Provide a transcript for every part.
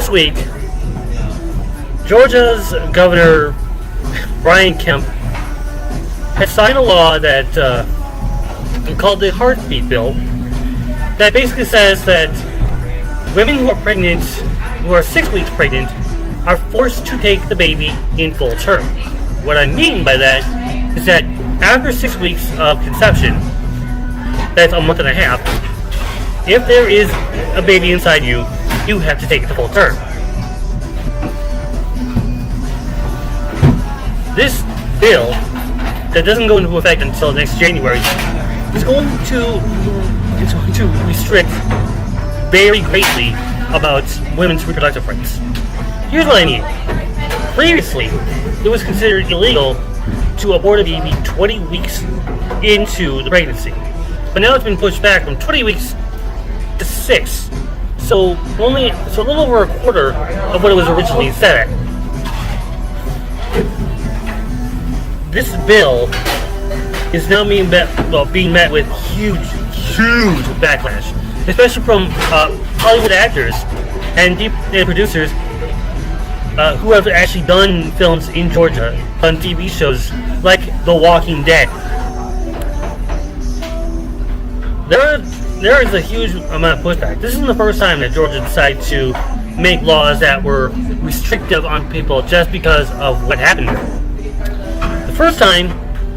last week, Georgia's Governor Brian Kemp has signed a law that called the Heartbeat Bill that basically says that women who are pregnant, who are 6 weeks pregnant, are forced to take the baby in full term. What I mean by that is that after 6 weeks of conception, that's a month and a half, if there is a baby inside you, you have to take it to full term. This bill, that doesn't go into effect until next January, is going to restrict very greatly about women's reproductive rights. Here's what I mean. Previously, it was considered illegal to abort a baby 20 weeks into the pregnancy. But now it's been pushed back from 20 weeks to 6. So a little over a quarter of what it was originally set at. This bill is now being met with huge backlash, especially from Hollywood actors and producers who have actually done films in Georgia on TV shows like The Walking Dead. There is a huge amount of pushback. This isn't the first time that Georgia decided to make laws that were restrictive on people just because of what happened there. The first time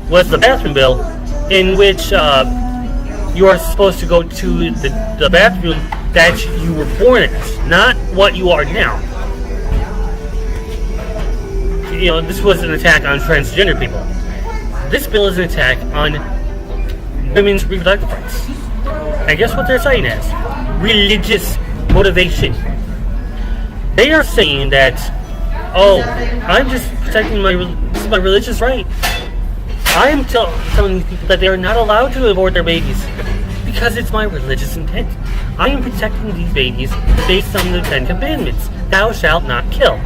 was the bathroom bill, in which you are supposed to go to the bathroom that you were born as, not what you are now. You know, this was an attack on transgender people. This bill is an attack on women's reproductive rights. And guess what they're saying as? Religious motivation. They are saying that, I'm just protecting my religious right. I am telling these people that they are not allowed to abort their babies because it's my religious intent. I am protecting these babies based on the 10 Commandments. Thou shalt not kill.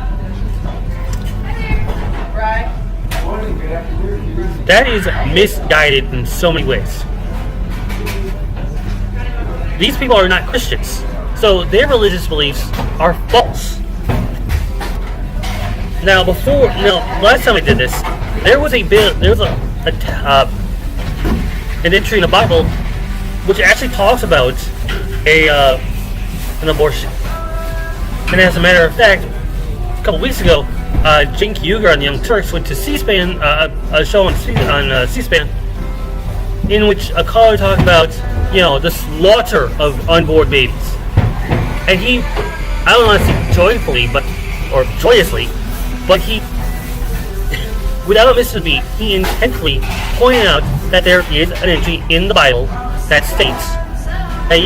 That is misguided in so many ways. These people are not Christians, so their religious beliefs are false. Last time I did this, there was an entry in the Bible which actually talks about an abortion. And as a matter of fact, a couple weeks ago, Cenk Uygur and the Young Turks went to C-SPAN, a show on C-SPAN, in which a caller talked about, the slaughter of unborn babies. And he, I don't want to say joyfully, or joyously, but he, without missing a beat, he intently pointed out that there is an entry in the Bible that states that,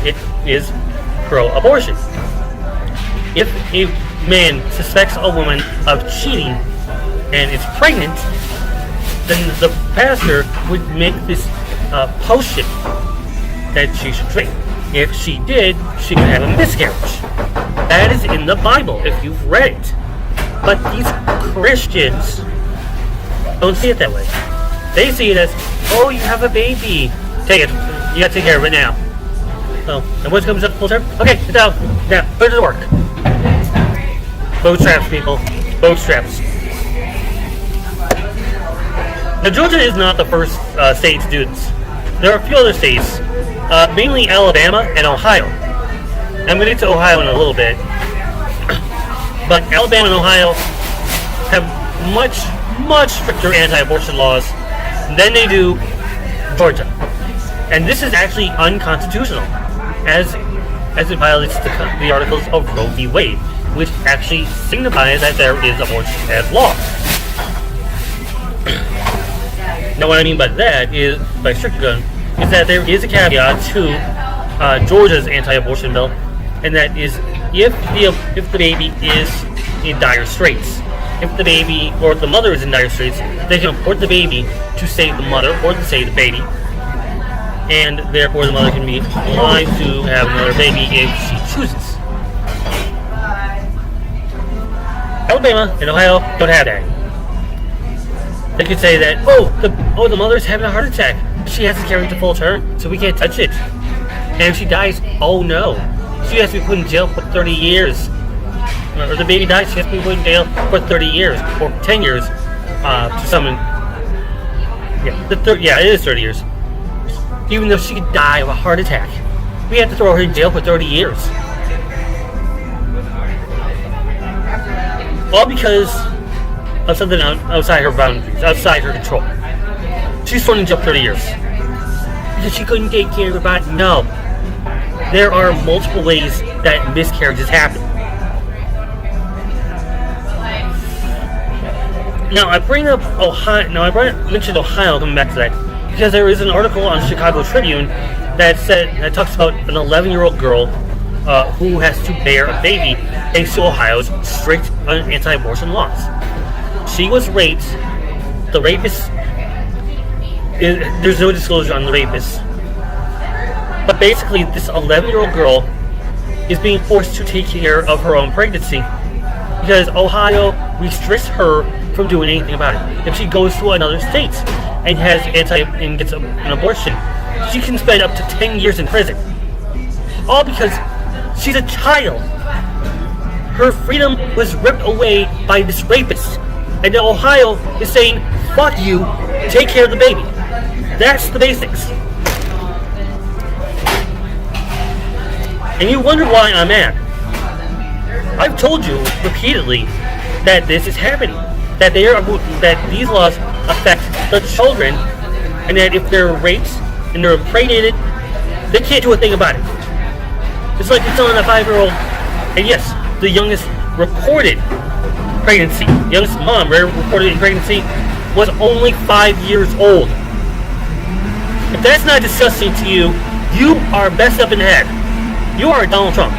it is pro-abortion. If a man suspects a woman of cheating and is pregnant, then the pastor would make this potion that she should drink. If she did, she could have a miscarriage. That is in the Bible, if you've read it. But these Christians don't see it that way. They see it as, you have a baby. Take it. You gotta take care of it now. And once it comes up full term, okay, sit down. Now, put it to work. Bootstraps, people. Bootstraps. Now, Georgia is not the first state to do this. There are a few other states, mainly Alabama and Ohio. I'm going to get to Ohio in a little bit. But Alabama and Ohio have much stricter anti-abortion laws than they do Georgia. And this is actually unconstitutional, as it violates the articles of Roe v. Wade, which actually signifies that there is abortion as law. Now, what I mean by that is, by strict gun, is that there is a caveat to Georgia's anti-abortion bill, and that is if the baby is in dire straits. If the baby or the mother is in dire straits, they can abort the baby to save the mother or to save the baby, and therefore the mother can be allowed to have another baby if she chooses. Alabama and Ohio don't have that. They could say that, the mother's having a heart attack. She has to carry it to full term, so we can't touch it. And if she dies, oh no. she has to be put in jail for 30 years. Or the baby dies, she has to be put in jail for 30 years or 10 years to summon. Yeah, it is 30 years. Even though she could die of a heart attack, we have to throw her in jail for 30 years. All because of something outside her boundaries, outside her control. She's thrown in jail for 30 years. Because she couldn't take care of her body. No. There are multiple ways that miscarriages happen. Now, I bring up Ohio. Now, I mentioned Ohio, coming back to that, because there is an article on Chicago Tribune that talks about an 11-year-old girl who has to bear a baby thanks to Ohio's strict anti-abortion laws. She was raped. The rapist, there's no disclosure on the rapist, but basically this 11-year-old girl is being forced to take care of her own pregnancy because Ohio restricts her from doing anything about it. If she goes to another state and gets an abortion, she can spend up to 10 years in prison. All because she's a child. Her freedom was ripped away by this rapist. And Ohio is saying, fuck you, take care of the baby. That's the basics. And you wonder why I'm mad. I've told you repeatedly that this is happening. That these laws affect the children, and that if they're raped and they're impregnated, they can't do a thing about it. It's like you're telling a 5-year-old, and yes, the youngest recorded pregnancy, the youngest mom reported pregnancy was only 5 years old. If that's not disgusting to you, you are messed up in the head. You are Donald Trump.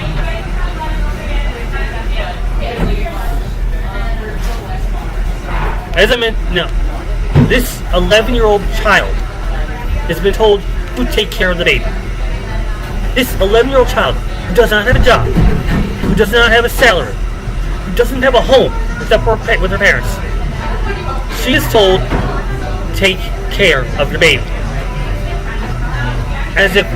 As I mentioned, no. This 11-year-old child has been told to take care of the baby. This 11-year-old child who does not have a job, who does not have a salary, who doesn't have a home except for with her parents, she is told, take care of your baby. As if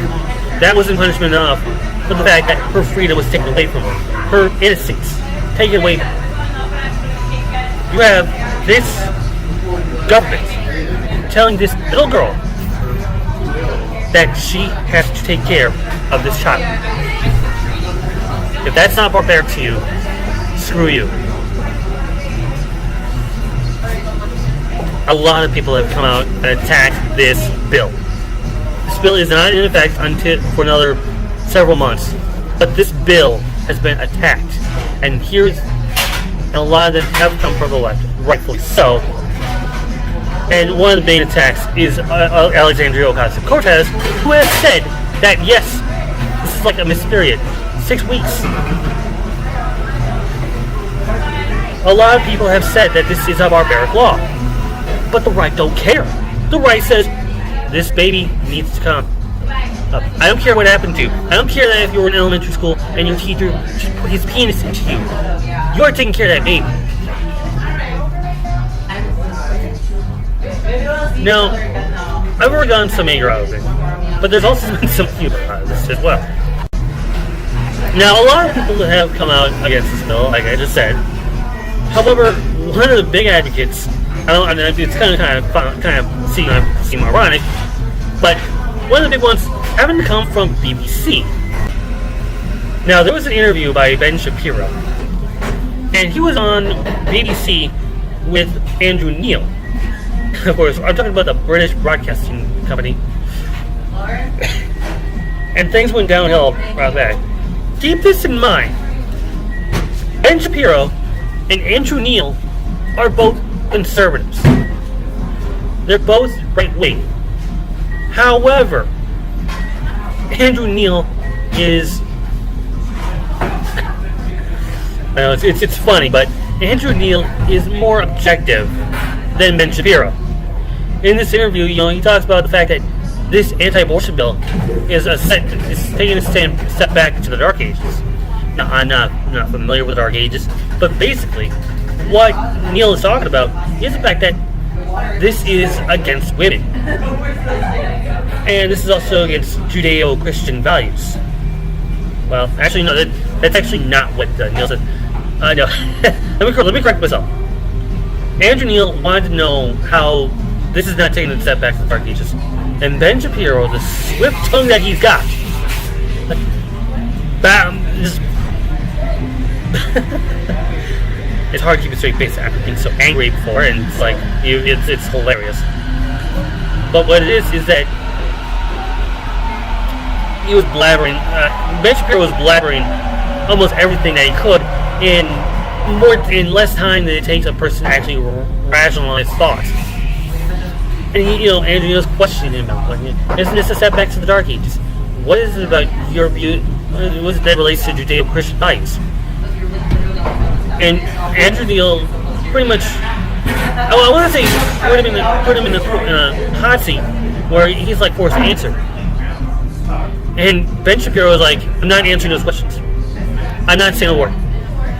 that wasn't punishment enough for the fact that her freedom was taken away from her. Her innocence taken away from her. You have this government telling this little girl that she has to take care of this child. If that's not barbaric to you, screw you. A lot of people have come out and attacked this bill. This bill is not in effect for another several months, but this bill has been attacked, and a lot of them have come from the left, rightfully so. And one of the main attacks is Alexandria Ocasio-Cortez, who has said that yes, this is like a missed period, 6 weeks. A lot of people have said that this is a barbaric law, but the right don't care. The right says this baby needs to come up. I don't care what happened to you. I don't care that if you were in elementary school and your teacher just put his penis into you. You are taking care of that baby. Now, I've already gotten some anger out of it, but there's also been some humor out of this as well. Now, a lot of people have come out against this bill, like I just said. However, one of the big advocates, it's kind of seem ironic, but one of the big ones happened to come from BBC. Now, there was an interview by Ben Shapiro, and he was on BBC with Andrew Neil. Of course, I'm talking about the British Broadcasting Company. And things went downhill around that. Keep this in mind. Ben Shapiro and Andrew Neil are both conservatives. They're both right-wing. However, Andrew Neil is... I know, it's funny, but Andrew Neil is more objective than Ben Shapiro. In this interview, he talks about the fact that this anti-abortion bill is taking a step back into the Dark Ages. Now, I'm not familiar with the Dark Ages, but basically, what Neil is talking about is the fact that this is against women. And this is also against Judeo-Christian values. Well, actually, no. That's actually not what Neil said. No. Let me correct myself. Andrew Neil wanted to know how this is not taking a step back to the Dark Ages, and Ben Shapiro, the swift tongue that he's got, just it's hard to keep a straight face after being so angry before, and it's like it's hilarious. But what it is that he was blabbering. Ben Shapiro was blabbering almost everything that he could in less time than it takes a person to actually rationalize thoughts. And Andrew Neil's questioning him about, isn't this a setback to the Dark Ages? What is it about your view? What is it that relates to Judeo-Christian values? And Andrew Neil pretty much, I want to say, put him in the hot seat where he's like forced to answer. And Ben Shapiro was like, I'm not answering those questions. I'm not saying a word.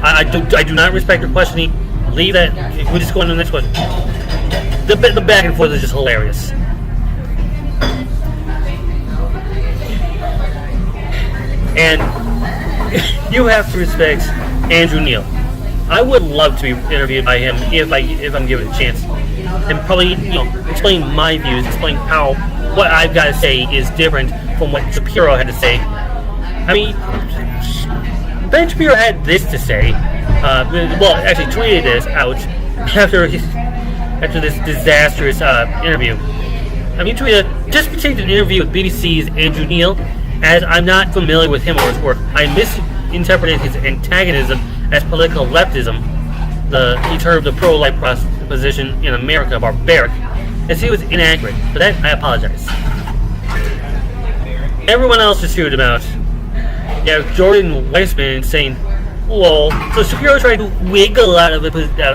I do not respect your questioning. Leave that. We'll just go on to the next question. The back and forth is just hilarious. And you have to respect Andrew Neil. I would love to be interviewed by him if I'm given a chance, and probably explain my views, explain how what I've got to say is different from what Shapiro had to say. I mean, Ben Shapiro had this to say. Actually tweeted this out after this disastrous interview. I mean, he tweeted, just received an interview with BBC's Andrew Neil. As I'm not familiar with him or his work, I misinterpreted his antagonism as political leftism. He termed the pro-life position in America barbaric, as he was inaccurate. For that, I apologize. Everyone else is shooting about. Jordan Weissman saying, "Lol." So Shapiro tried to wiggle out of a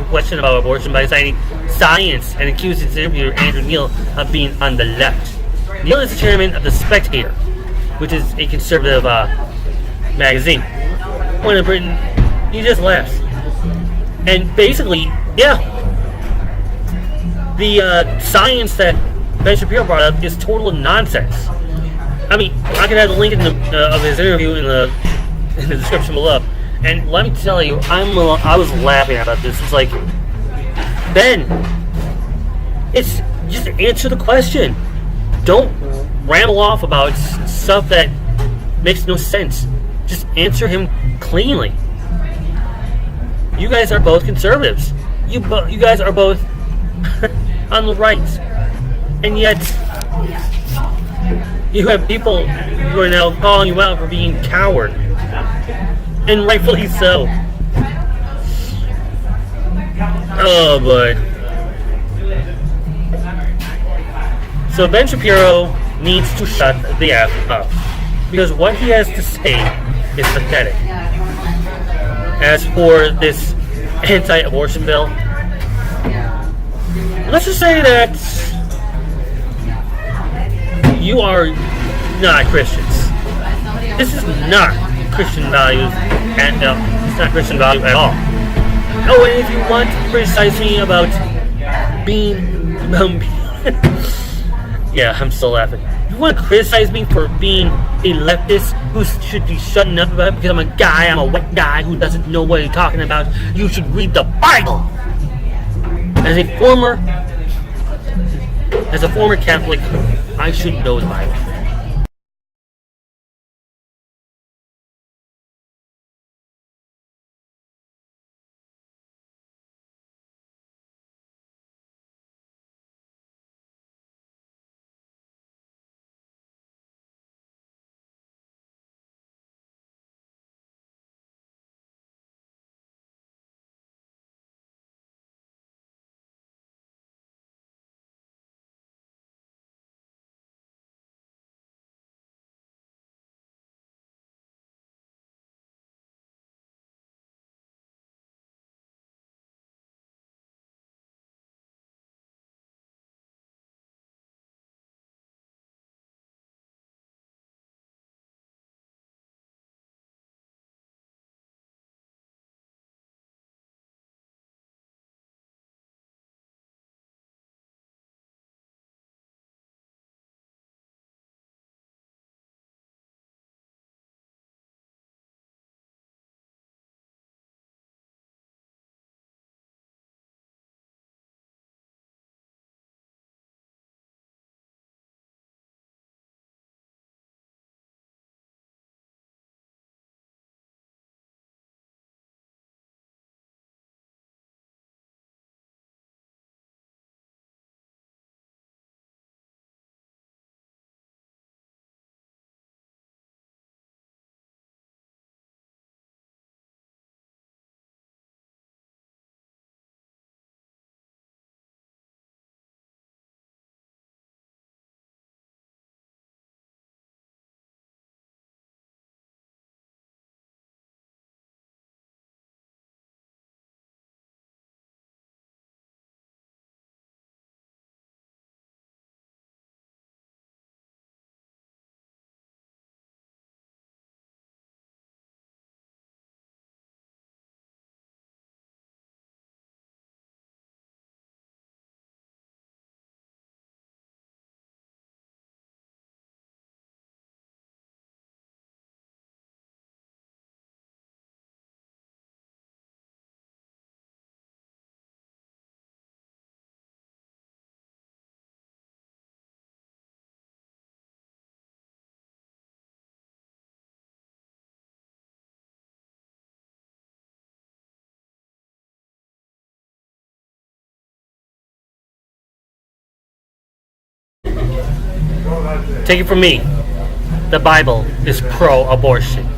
question about abortion by citing science and accused his interviewer Andrew Neil of being on the left. Neil is the chairman of The Spectator, which is a conservative magazine. When in Britain, he just laughs. And basically, the science that Ben Shapiro brought up is total nonsense. I mean, I can have the link of his interview in the description below. And let me tell you, I was laughing about this. It's like, Ben, it's just answer the question. Don't ramble off about stuff that makes no sense. Just answer him cleanly. You guys are both conservatives. You guys are both on the right, and yet you have people who are now calling you out for being coward, and rightfully so. Oh boy. So Ben Shapiro needs to shut the F up, because what he has to say is pathetic. As for this anti-abortion bill, let's just say that you are not Christians. This is not Christian values, and it's not Christian value at all. Oh, and if you want to criticize me about being yeah, I'm still laughing. You want to criticize me for being a leftist who should be shutting up about it because I'm a white guy who doesn't know what he's talking about? You should read the Bible. As a former Catholic, I should know the Bible. Take it from me. The Bible is pro-abortion.